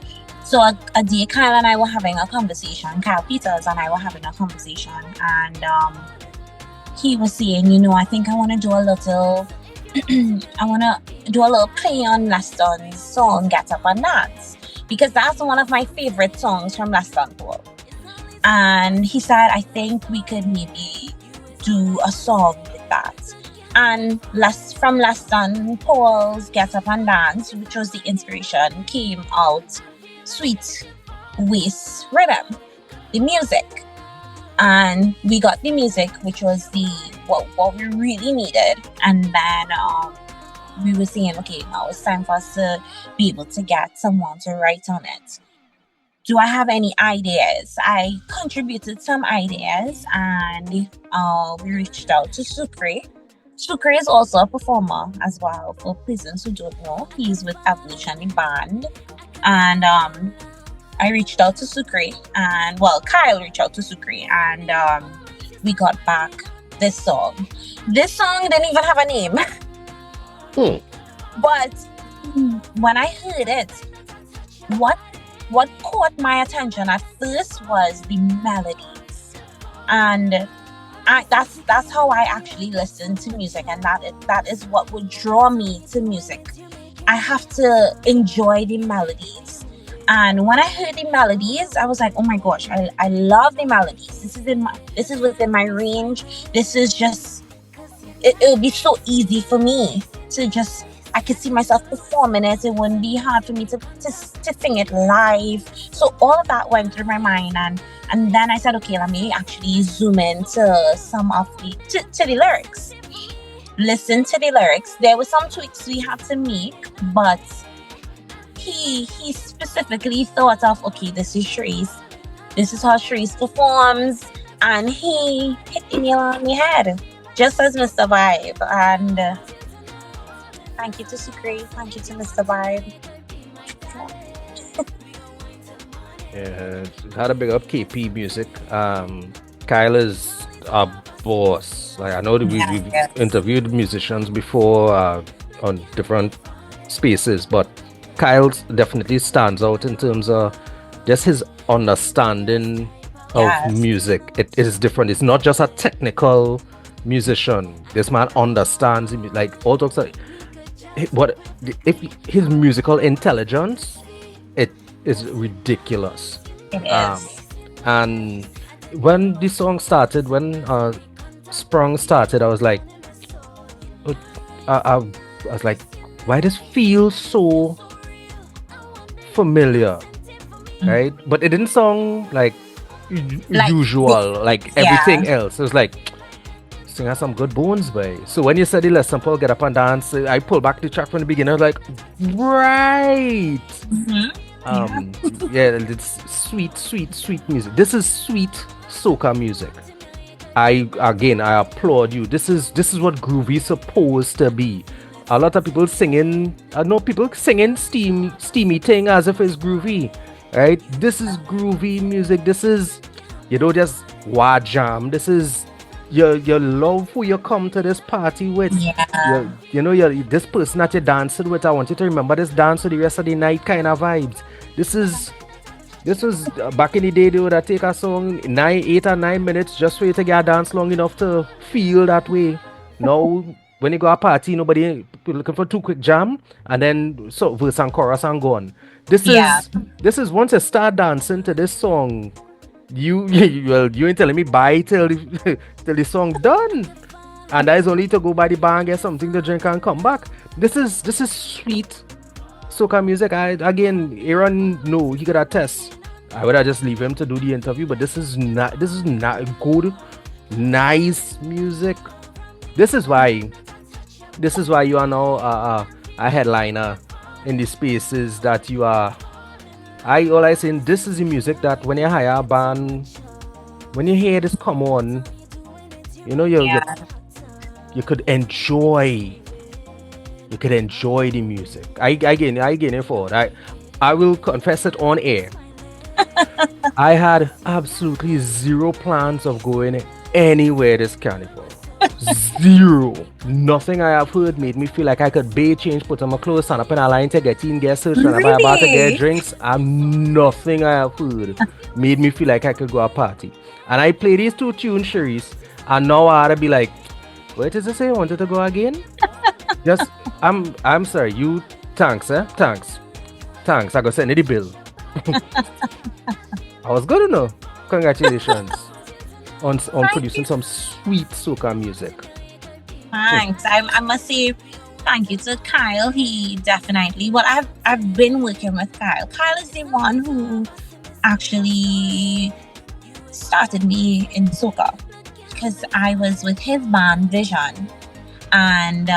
Speaker 4: So a day, Kyle and I were having a conversation. Kyle Peters and I were having a conversation, and he was saying, I think I want to do a little, play on Laston's song "Get Up and Dance," because that's one of my favorite songs from Laston Paul. And he said, I think we could maybe do a song with that. And from Laston Paul's "Get Up and Dance," which was the inspiration, came out Sweet Waist Rhythm, the music. And we got the music, which was what we really needed. And then we were saying, okay, now it's time for us to be able to get someone to write on it. Do I have any ideas? I contributed some ideas, and we reached out to Sucre. Sucre is also a performer as well. For persons who don't know, he's with Evolution the band, and I reached out to Sucre, and Kyle reached out to Sucre, and we got back this song. This song didn't even have a name. But when I heard it, what caught my attention at first was the melodies, and that's how I actually listen to music, and that is what would draw me to music. I have to enjoy the melodies. And when I heard the melodies, I was like, oh my gosh, I love the melodies. This is within my range. This is just it'll be so easy for me to just, I could see myself performing it. It wouldn't be hard for me to sing it live. So all of that went through my mind, and then I said, okay, let me actually zoom into some of to the lyrics. Listen to the lyrics. There were some tweaks we had to make, but he specifically thought of, okay, this is Sherisse. This is how Sherisse performs, and he hit the nail on the head, just as Mr. Vibe. And thank you to Sucre. Thank you to Mr. Vibe.
Speaker 3: Yeah, had a big up KP music. Kyle is a boss. Like, I know that we've interviewed musicians before on different spaces, but Kyle definitely stands out in terms of just his understanding of music. It is different. It's not just a technical musician. This man understands, like, all talks like if his musical intelligence, it is ridiculous.
Speaker 4: It is.
Speaker 3: And when the song started, when Sprung started, I was like, I was like, why does feel so familiar, right? But it didn't sound like usual, like everything else. It was like, sing us some good bones, boy. So when you said the lesson, Paul, get up and dance, I pulled back the track from the beginning. I was like, right. It's sweet music. This is sweet soca music. I applaud you. This is what groovy is supposed to be. A lot of people singing, I know people singing steamy thing as if it's groovy, right? This is groovy music. This is, you don't just jam. This is your love who you come to this party with. You're this person that you're dancing with. I want you to remember this dance for the rest of the night kind of vibes. This was back in the day, they would take a song 8 or 9 minutes just for you to get a dance long enough to feel that way. Now, when you go to a party, nobody looking for 2 quick jam, and then so verse and chorus and go on. This is once you start dancing to this song, you ain't telling me bye till the song done. And that is only to go by the bar and get something to drink and come back. This is sweet soca music. Aaron, no, he could attest. I would have just leave him to do the interview, but this is not good, nice music. This is why you are now a headliner in the spaces that you are. All I saying, this is the music that when you hire a band, when you hear this come on, you could enjoy. You could enjoy the music. I get it for it. I will confess it on air. I had absolutely zero plans of going anywhere this carnival. Zero. Nothing I have heard made me feel like I could change, put on my clothes, stand up in a line to get in, get searched, and I'm about to get drinks. Nothing I have heard made me feel like I could go a party. And I play these 2 tunes, Sherisse, and now I ought to be like, what does it say? I wanted to go again? Just, I'm sorry, you, thanks. Thanks, I gotta send you the bill. I was good enough. Congratulations on producing some sweet soca music.
Speaker 4: Thanks. I must say thank you to Kyle. He definitely, I've been working with Kyle. Kyle is the one who actually started me in soca, because I was with his band Vision, and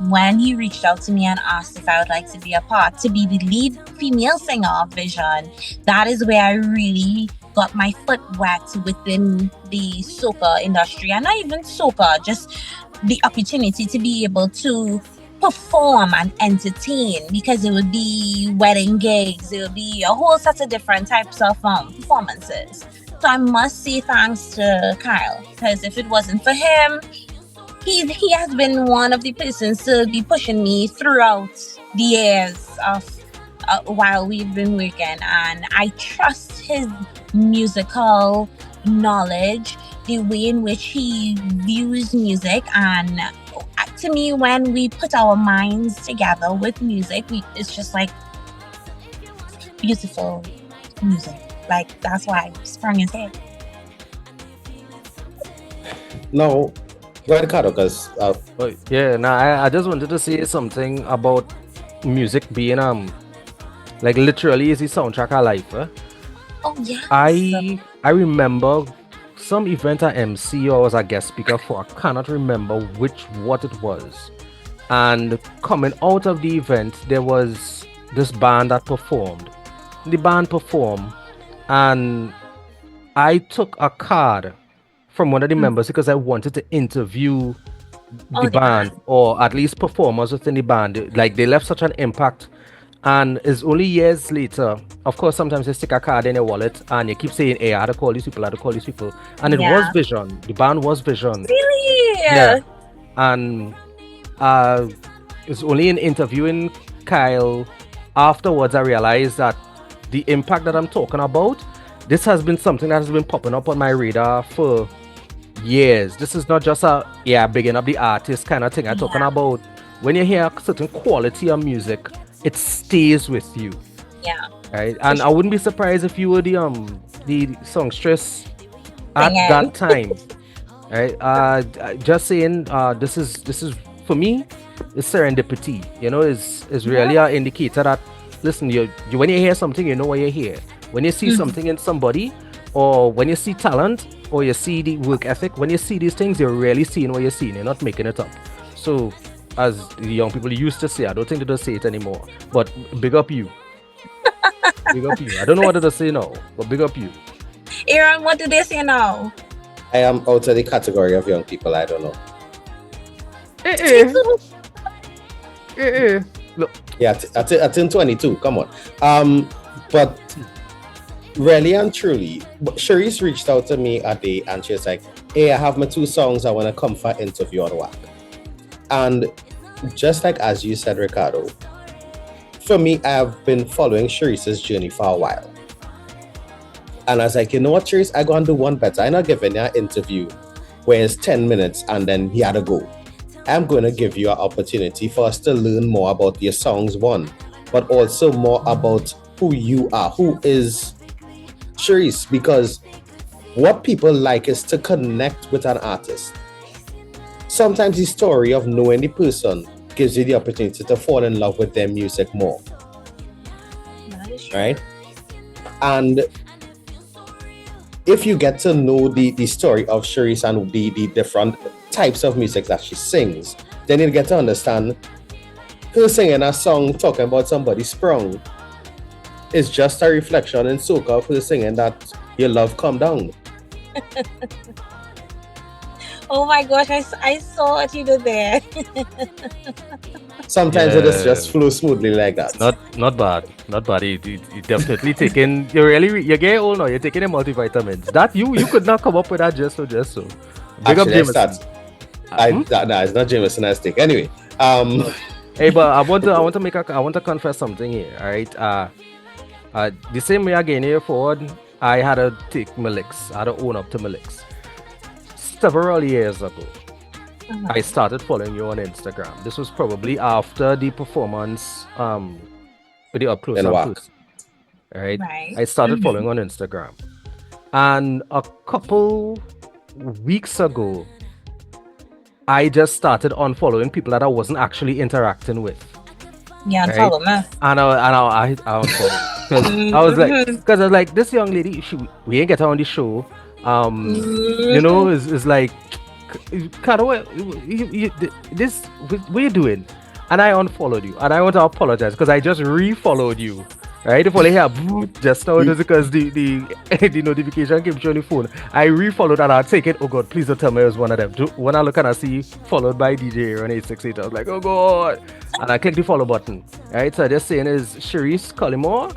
Speaker 4: when he reached out to me and asked if I would like to be a part, to be the lead female singer of Vision, that is where I really got my foot wet within the soca industry. And not even soca, just the opportunity to be able to perform and entertain, because it would be wedding gigs, it would be a whole set of different types of performances. So I must say thanks to Kyle, because if it wasn't for him, he has been one of the persons to be pushing me throughout the years of while we've been working, and I trust his musical knowledge, the way in which he views music. And to me, when we put our minds together with music, it's just like beautiful music. Like, that's why I sprung his head.
Speaker 2: No, go ahead, Cardo, because
Speaker 3: Yeah, now I just wanted to say something about music being like literally is the soundtrack of life.
Speaker 4: Oh yeah.
Speaker 3: I remember some event at MC or was a guest speaker for. I cannot remember what it was. And coming out of the event, there was this band that performed. The band performed, and I took a card from one of the members because I wanted to interview the band, or at least performers within the band. Like, they left such an impact. And it's only years later, of course, sometimes you stick a card in your wallet and you keep saying, hey, I had to call these people, I had to call these people. And it was Vision. The band was Vision.
Speaker 4: Really?
Speaker 3: Yeah. And it's only in interviewing Kyle afterwards I realized that the impact that I'm talking about, this has been something that has been popping up on my radar for years. This is not just a bigging up the artist kind of thing. I'm talking about when you hear a certain quality of music, it stays with you.
Speaker 4: Yeah.
Speaker 3: Right. And I wouldn't be surprised if you were the songstress at that time. Right. Just saying, this is for me, it's serendipity. You know, is really an indicator that, listen, you when you hear something, you know what you hear. When you see something in somebody, or when you see talent, or you see the work ethic, when you see these things, you're really seeing what you're seeing. You're not making it up. So, as the young people used to say, I don't think they don't say it anymore, but big up you. Big up you. I don't know what to say now, but big up you.
Speaker 4: Aaron, what do they say now?
Speaker 2: I am out of the category of young people. I don't know.
Speaker 3: Look.
Speaker 2: Yeah, I turn 22. Come on. But really and truly, Sherisse reached out to me a day and she was like, hey, I have my 2 songs. I want to come for interview on WACK. And just like as you said, Ricardo, for me, I've been following Sherisse's journey for a while. And I was like, you know what, Sherisse, I'm going to do one better. I'm not giving you an interview where it's 10 minutes and then he had to go. I'm going to give you an opportunity for us to learn more about your songs, one, but also more about who you are, who is Sherisse, because what people like is to connect with an artist. Sometimes the story of knowing the person gives you the opportunity to fall in love with their music more. Right? And if you get to know the story of Sherisse and the different types of music that she sings, then you get to understand her singing a song talking about somebody sprung is just a reflection in soca of her singing that your love come down.
Speaker 4: Oh my gosh, I saw what you did there.
Speaker 2: Sometimes it just flows smoothly like that.
Speaker 3: Not bad. You definitely taking. You're getting old now. You're taking the multivitamins. That you could not come up with that just so. Big up Jameson.
Speaker 2: It's not Jameson I stick. Anyway,
Speaker 3: hey, but I want to confess something here. All right. The same way again here forward, I had to take my licks. I had to own up to my licks. Several years ago, I started following you on Instagram. This was probably after the performance with the Up Close and Close. Right? I started following on Instagram. And a couple weeks ago, I just started unfollowing people that I wasn't actually interacting with.
Speaker 4: Yeah, unfollow me.
Speaker 3: And I unfollowed. I was like, this young lady, we ain't get her on the show. You know, is like, Cardo, what you doing? And I unfollowed you, and I want to apologize because I just re-followed you. Right, if only here just now it was because the the notification came through on the phone. I re-followed and I take it. Oh God, please don't tell me it was one of them. When I look and I see followed by DJ Aaron 868, I was like, oh God, and I click the follow button. Right, so I just saying is Sherisse Collymore.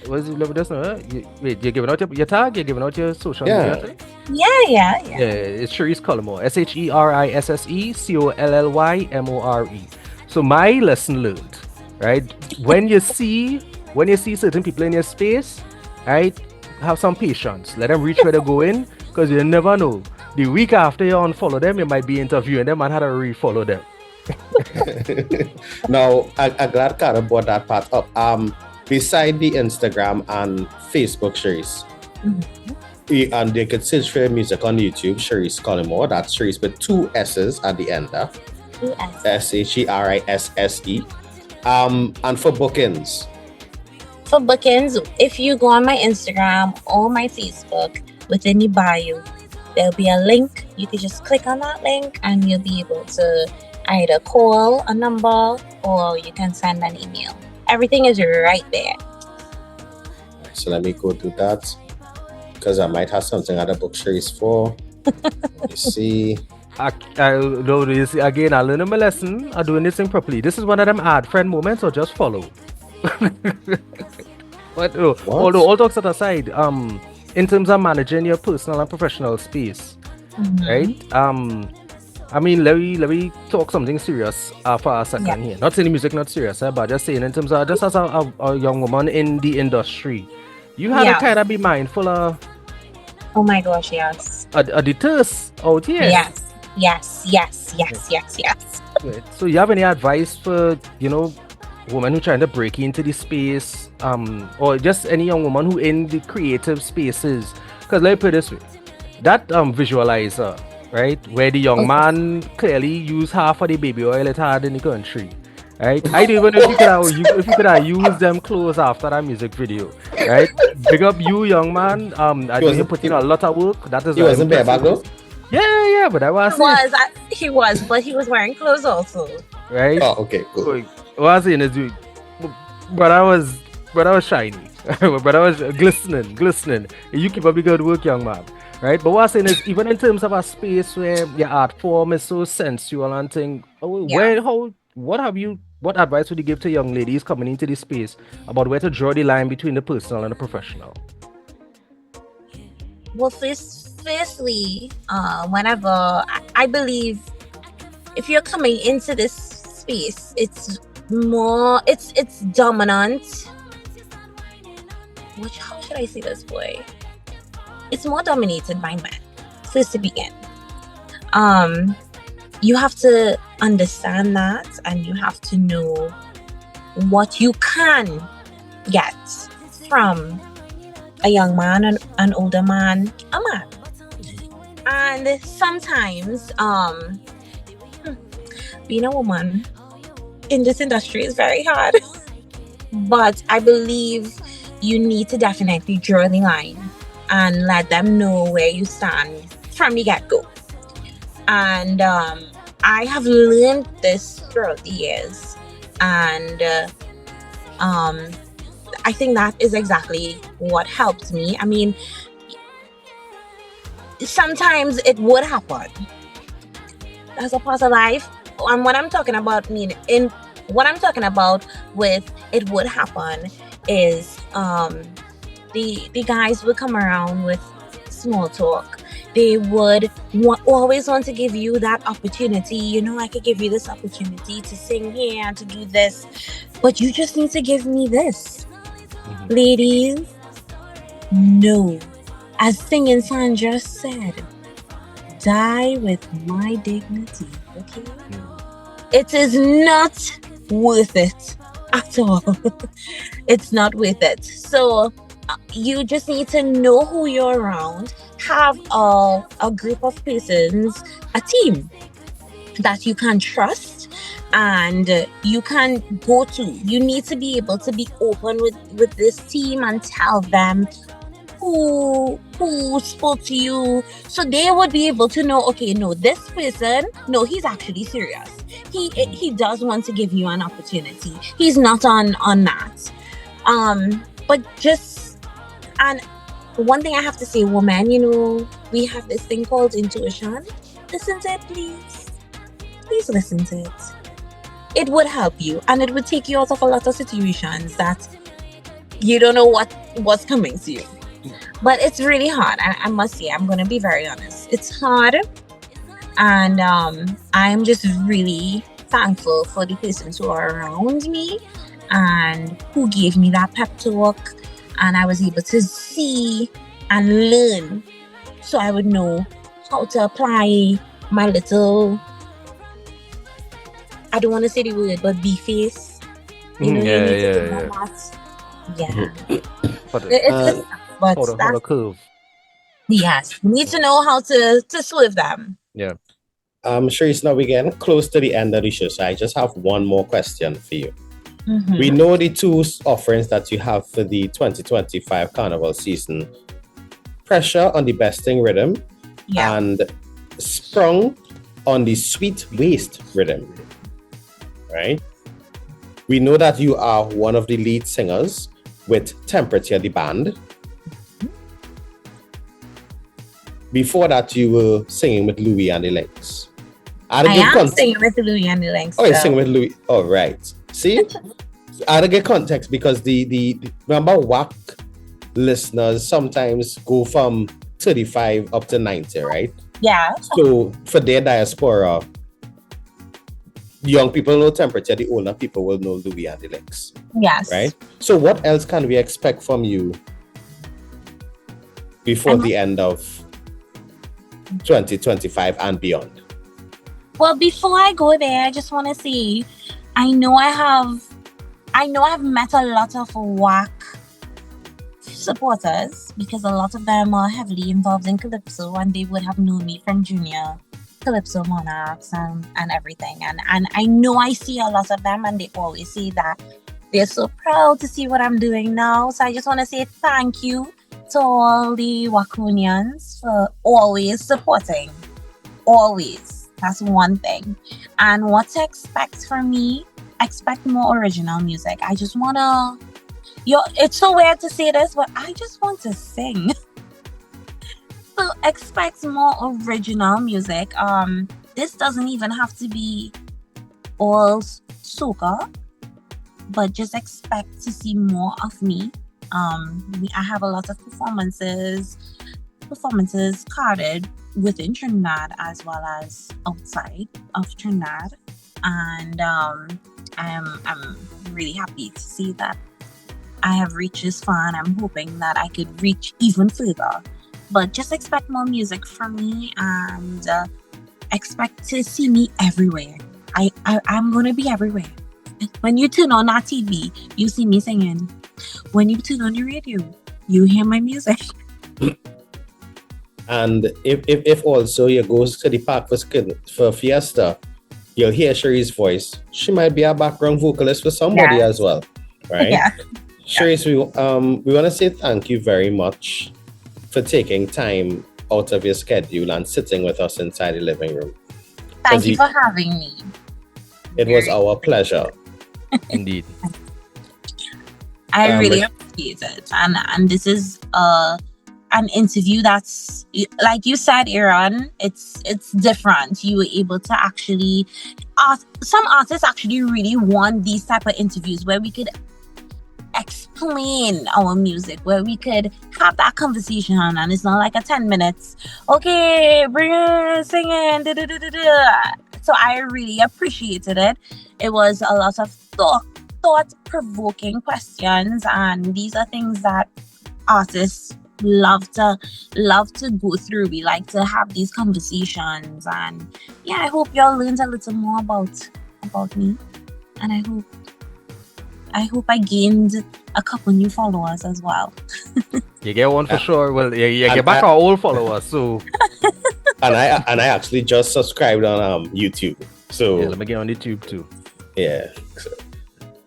Speaker 3: What is it? Let me just know. Wait, you're giving out your tag? You're giving out your social
Speaker 2: Yeah.
Speaker 3: media?
Speaker 4: Yeah.
Speaker 3: Yeah, it's Sherisse Collymore. SherissCollymore. So my lesson learned, right? When you see certain people in your space, right, have some patience. Let them reach where they're going, because you never know. The week after you unfollow them, you might be interviewing them and how to refollow them.
Speaker 2: Now, I'm glad Cardo brought that part up. Beside the Instagram and Facebook, Sherisse, and they could search for your music on YouTube, Sherisse Collymore. That's Sherisse with 2 S's at the end. Sherisse. And for bookings.
Speaker 4: For bookings, if you go on my Instagram or my Facebook, within the bio, there'll be a link. You can just click on that link and you'll be able to either call a number or you can send an email. Everything is right there.
Speaker 2: So let me go do that, because I might have something at the book Sherisse for. Let me see.
Speaker 3: Again, I learned my lesson. I'm doing this thing properly. This is one of them add friend moments or just follow. But although all talks aside, in terms of managing your personal and professional space, right? I mean, let me talk something serious for a second here. Not saying the music not serious, but just saying in terms of just as a young woman in the industry, you have to kind of be mindful of.
Speaker 4: Oh my gosh, yes.
Speaker 3: The thirst out here.
Speaker 4: Yes.
Speaker 3: Right. So you have any advice for women who trying to break into the space, or just any young woman who in the creative spaces? Because let me put it this way, that visualizer, right, where the young man clearly used half of the baby oil it had in the country, right? I don't even know if you could have used them clothes after that music video, right? Big up you, young man. I know you put in a lot of work. That is.
Speaker 2: He wasn't bareback though?
Speaker 3: Yeah, but I was.
Speaker 4: He was, but he was wearing clothes also.
Speaker 3: Right.
Speaker 2: Oh, okay, cool.
Speaker 3: What I was saying is, but I was shiny, but I was glistening. You keep up the good work, young man. Right. But what I'm saying is, even in terms of a space where your art form is so sensual and thing, what advice would you give to young ladies coming into this space about where to draw the line between the personal and the professional?
Speaker 4: Well, firstly, whenever I believe, if you're coming into this space, it's dominant. How should I say this, boy? It's more dominated by men. First to begin, you have to understand that, and you have to know what you can get from a young man, an older man, a man. And sometimes being a woman in this industry is very hard. But I believe you need to definitely draw the line and let them know where you stand from the get-go. And I have learned this throughout the years, and I think that is exactly what helped me. I mean, sometimes it would happen. That's a part of life. And what I'm talking about with it would happen is the guys would come around with small talk. They would always want to give you that opportunity. I could give you this opportunity to sing here and to do this, but you just need to give me this. Ladies, no. As Singing Sandra said, die with my dignity, okay? It is not worth it at all. It's not worth it. So you just need to know who you're around, have a group of persons, a team that you can trust and you can go to. You need to be able to be open with this team and tell them who spoke to you, so they would be able to know, okay, no, this person, no, he's actually serious. He does want to give you an opportunity. He's not on that. But just, and one thing I have to say, woman, we have this thing called intuition. Listen to it, please. Please listen to it. It would help you, and it would take you out of a lot of situations that you don't know what's coming to you. But it's really hard. I must say, I'm gonna be very honest. It's hard, and I'm just really thankful for the persons who are around me and who gave me that pep talk, and I was able to see and learn, so I would know how to apply my little, I don't want to say the word, but B-face. You need to do that. Yeah.
Speaker 3: But
Speaker 4: It's but
Speaker 3: hold a curve.
Speaker 4: yes, you need to know how to swerve them.
Speaker 3: Yeah.
Speaker 2: Sherisse, now we're getting close to the end of the show, so I just have one more question for you.
Speaker 4: Mhm.
Speaker 2: We know the two offerings that you have for the 2025 Carnival season. Pressure on the besting rhythm
Speaker 4: Yeah.
Speaker 2: and sprung on the sweet waist rhythm, right? We know that you are one of the lead singers with Temperature, the band. Before that, you were singing with Louis and the Lynx.
Speaker 4: I am singing with Louis and the Lynx.
Speaker 2: Oh, you're singing with Louis. Oh, right. See? I had to get context because the remember WACK listeners sometimes go from 35 up to 90, right?
Speaker 4: Yeah.
Speaker 2: So for their diaspora, young people know Temperature, the older people will know Louis and the Lynx.
Speaker 4: Yes.
Speaker 2: Right? So what else can we expect from you before the end of 2025 and beyond?
Speaker 4: Well, before I go there, I just want to say, I know I've met a lot of WACK supporters, because a lot of them are heavily involved in Calypso, and they would have known me from Junior Calypso Monarchs and everything. And I know I see a lot of them, and they always say that they're so proud to see what I'm doing now. So I just want to say thank you to all the Waconians for always supporting. Always. That's one thing. And what to expect from me, expect more original music. I just want to... it's so weird to say this, but I just want to sing. So expect more original music. This doesn't even have to be all soca, but just expect to see more of me. I have a lot of performances carded within Trinidad as well as outside of Trinidad, and I'm really happy to see that I have reached this far, and I'm hoping that I could reach even further. But just expect more music from me, and expect to see me everywhere. I'm gonna be everywhere. When you turn on our TV, you see me singing. When you turn on your radio, you hear my music.
Speaker 2: And if also you go to the park for Fiesta, you'll hear Sherisse's voice. She might be a background vocalist for somebody as well, right?
Speaker 4: Yeah.
Speaker 2: Sherisse, we want to say thank you very much for taking time out of your schedule and sitting with us inside the living room.
Speaker 4: Thank you for having me.
Speaker 2: It was our pleasure.
Speaker 3: Indeed.
Speaker 4: I really appreciate it. And this is an interview that's, like you said, Aaron, it's different. You were able to actually some artists actually really want these type of interviews where we could explain our music, where we could have that conversation, and it's not like a 10 minutes, okay, bring it, singing, da, da, da, da, da. So I really appreciated it. It was a lot of thought-provoking questions, and these are things that artists love to go through. We like to have these conversations, and yeah, I hope y'all learned a little more about me, and I hope I gained a couple new followers as well.
Speaker 3: You get one for sure. Well, you get back our old followers. So,
Speaker 2: and I actually just subscribed on YouTube. So
Speaker 3: yeah, let me get on YouTube too.
Speaker 2: Yeah, so,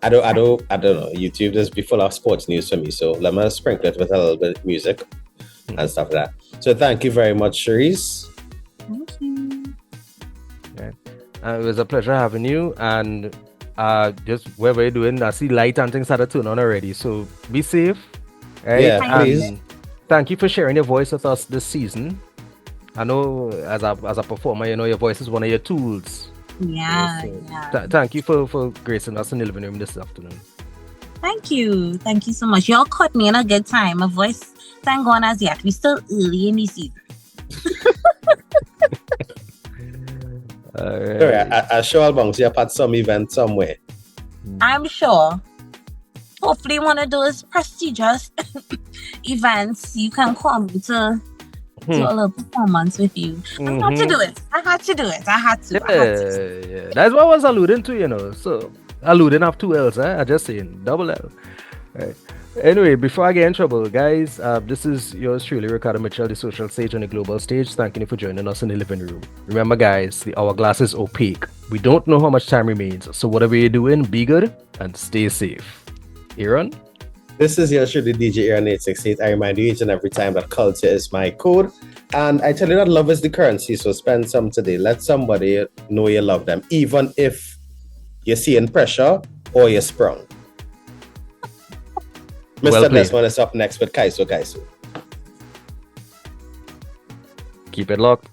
Speaker 2: I don't know. YouTube just be full of sports news for me. So let me sprinkle it with a little bit of music. and stuff like that. So thank you very much, Sherisse.
Speaker 4: Thank you.
Speaker 3: It was a pleasure having you. And just wherever you're doing, I see light and things started to turn on already. So be safe. Right?
Speaker 2: Yeah, please.
Speaker 3: And thank you for sharing your voice with us this season. I know as a performer, you know, your voice is one of your tools.
Speaker 4: Yeah,
Speaker 3: So,
Speaker 4: yeah.
Speaker 3: thank you for gracing us in the living room this afternoon.
Speaker 4: Thank you. Thank you so much. Y'all caught me in a good time. My voice thank God as yet. We still early in the season.
Speaker 2: Sorry, I sure I'll bounce you up at some event somewhere.
Speaker 4: I'm sure. Hopefully one of those prestigious events you can come to do a little performance with you. I had to do it. I had to.
Speaker 3: Yeah. That's what I was alluding to, you know. So alluding have two L's, I just saying double L. Right. Anyway, before I get in trouble, guys, this is yours truly, Ricardo Mitchell, the social stage on the global stage. Thanking you for joining us in the living room. Remember, guys, the hourglass is opaque. We don't know how much time remains, so whatever you're doing, be good and stay safe. Aaron?
Speaker 2: This is your truly DJ Aaron 868. I remind you each and every time that culture is my code. And I tell you that love is the currency, so spend some today. Let somebody know you love them, even if you're seeing pressure or you're sprung. Mr. Desmond is up next with Kaiso.
Speaker 3: Keep it locked.